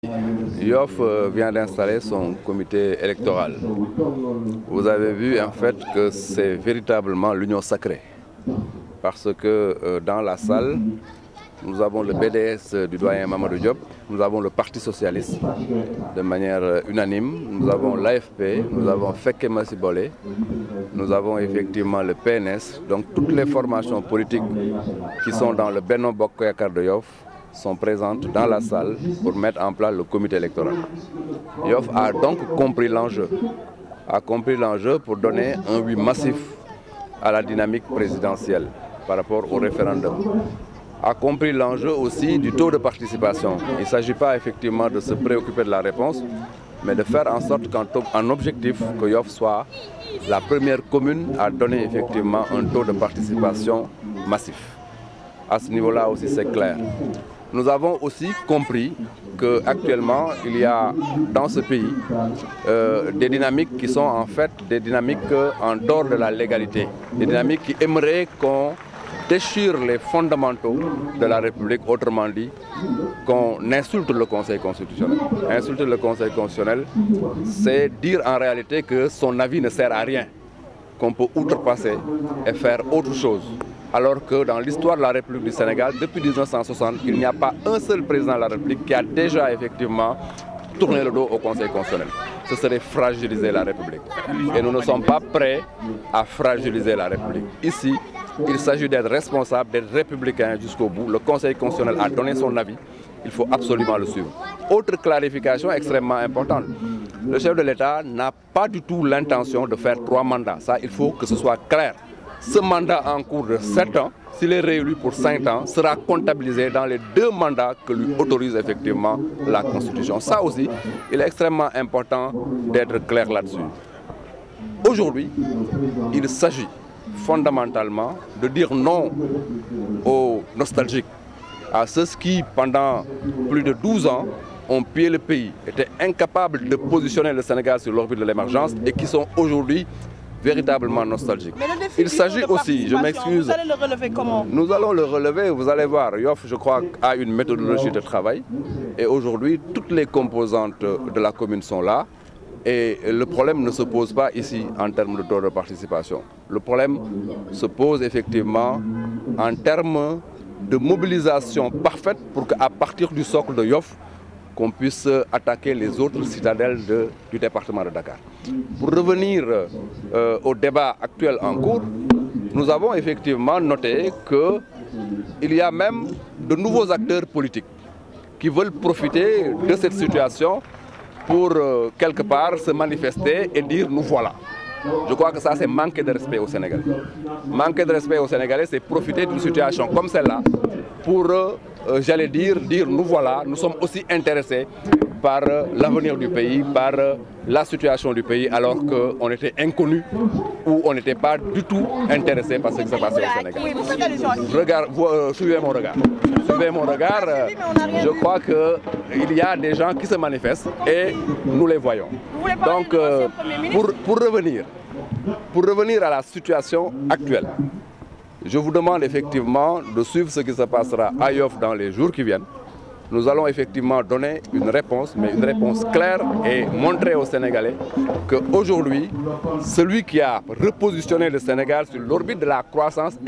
Yoff vient d'installer son comité électoral. Vous avez vu en fait que c'est véritablement l'union sacrée. Parce que dans la salle, nous avons le BDS du doyen Mamadou Diop, nous avons le Parti socialiste de manière unanime, nous avons l'AFP, nous avons Fekke Massibolé, nous avons effectivement le PNS. Donc toutes les formations politiques qui sont dans le Benno Bokk Yakaar de Yoff sont présentes dans la salle pour mettre en place le comité électoral. Yoff a donc compris l'enjeu, pour donner un oui massif à la dynamique présidentielle par rapport au référendum. A compris l'enjeu aussi du taux de participation. Il ne s'agit pas effectivement de se préoccuper de la réponse, mais de faire en sorte qu'en objectif que Yoff soit la première commune à donner effectivement un taux de participation massif. À ce niveau-là aussi c'est clair. Nous avons aussi compris qu'actuellement il y a dans ce pays des dynamiques qui sont en fait des dynamiques en dehors de la légalité, des dynamiques qui aimeraient qu'on déchire les fondamentaux de la République, autrement dit, qu'on insulte le Conseil constitutionnel. Insulter le Conseil constitutionnel, c'est dire en réalité que son avis ne sert à rien, qu'on peut outrepasser et faire autre chose. Alors que dans l'histoire de la République du Sénégal, depuis 1960, il n'y a pas un seul président de la République qui a déjà effectivement tourné le dos au Conseil constitutionnel. Ce serait fragiliser la République. Et nous ne sommes pas prêts à fragiliser la République. Ici, il s'agit d'être responsable, d'être républicain jusqu'au bout. Le Conseil constitutionnel a donné son avis. Il faut absolument le suivre. Autre clarification extrêmement importante. Le chef de l'État n'a pas du tout l'intention de faire 3 mandats. Ça, il faut que ce soit clair. Ce mandat en cours de 7 ans, s'il est réélu pour 5 ans, sera comptabilisé dans les 2 mandats que lui autorise effectivement la Constitution. Ça aussi, il est extrêmement important d'être clair là-dessus. Aujourd'hui, il s'agit fondamentalement de dire non aux nostalgiques, à ceux qui, pendant plus de 12 ans, ont pillé le pays, étaient incapables de positionner le Sénégal sur l'orbite de l'émergence et qui sont aujourd'hui véritablement nostalgiques. Il s'agit aussi, je m'excuse, vous allez le relever comment? Nous allons le relever, vous allez voir, Yoff, je crois, a une méthodologie de travail et aujourd'hui, toutes les composantes de la commune sont là. Et le problème ne se pose pas ici en termes de taux de participation. Le problème se pose effectivement en termes de mobilisation parfaite pour qu'à partir du socle de Yoff, qu'on puisse attaquer les autres citadelles du département de Dakar. Pour revenir au débat actuel en cours, nous avons effectivement noté qu'il y a même de nouveaux acteurs politiques qui veulent profiter de cette situation pour quelque part se manifester et dire nous voilà. Je crois que ça c'est manquer de respect aux Sénégalais. Manquer de respect aux Sénégalais, c'est profiter d'une situation comme celle-là pour, j'allais dire nous voilà, nous sommes aussi intéressés par l'avenir du pays, par la situation du pays, alors qu'on était inconnus ou on n'était pas du tout intéressés par ce qui s'est passé au Sénégal. Suivez mon regard. Suivez mon regard, je crois qu'il y a des gens qui se manifestent et nous les voyons. Donc, pour revenir à la situation actuelle, je vous demande effectivement de suivre ce qui se passera à Yoff dans les jours qui viennent. Nous allons effectivement donner une réponse, mais une réponse claire et montrer aux Sénégalais qu'aujourd'hui, celui qui a repositionné le Sénégal sur l'orbite de la croissance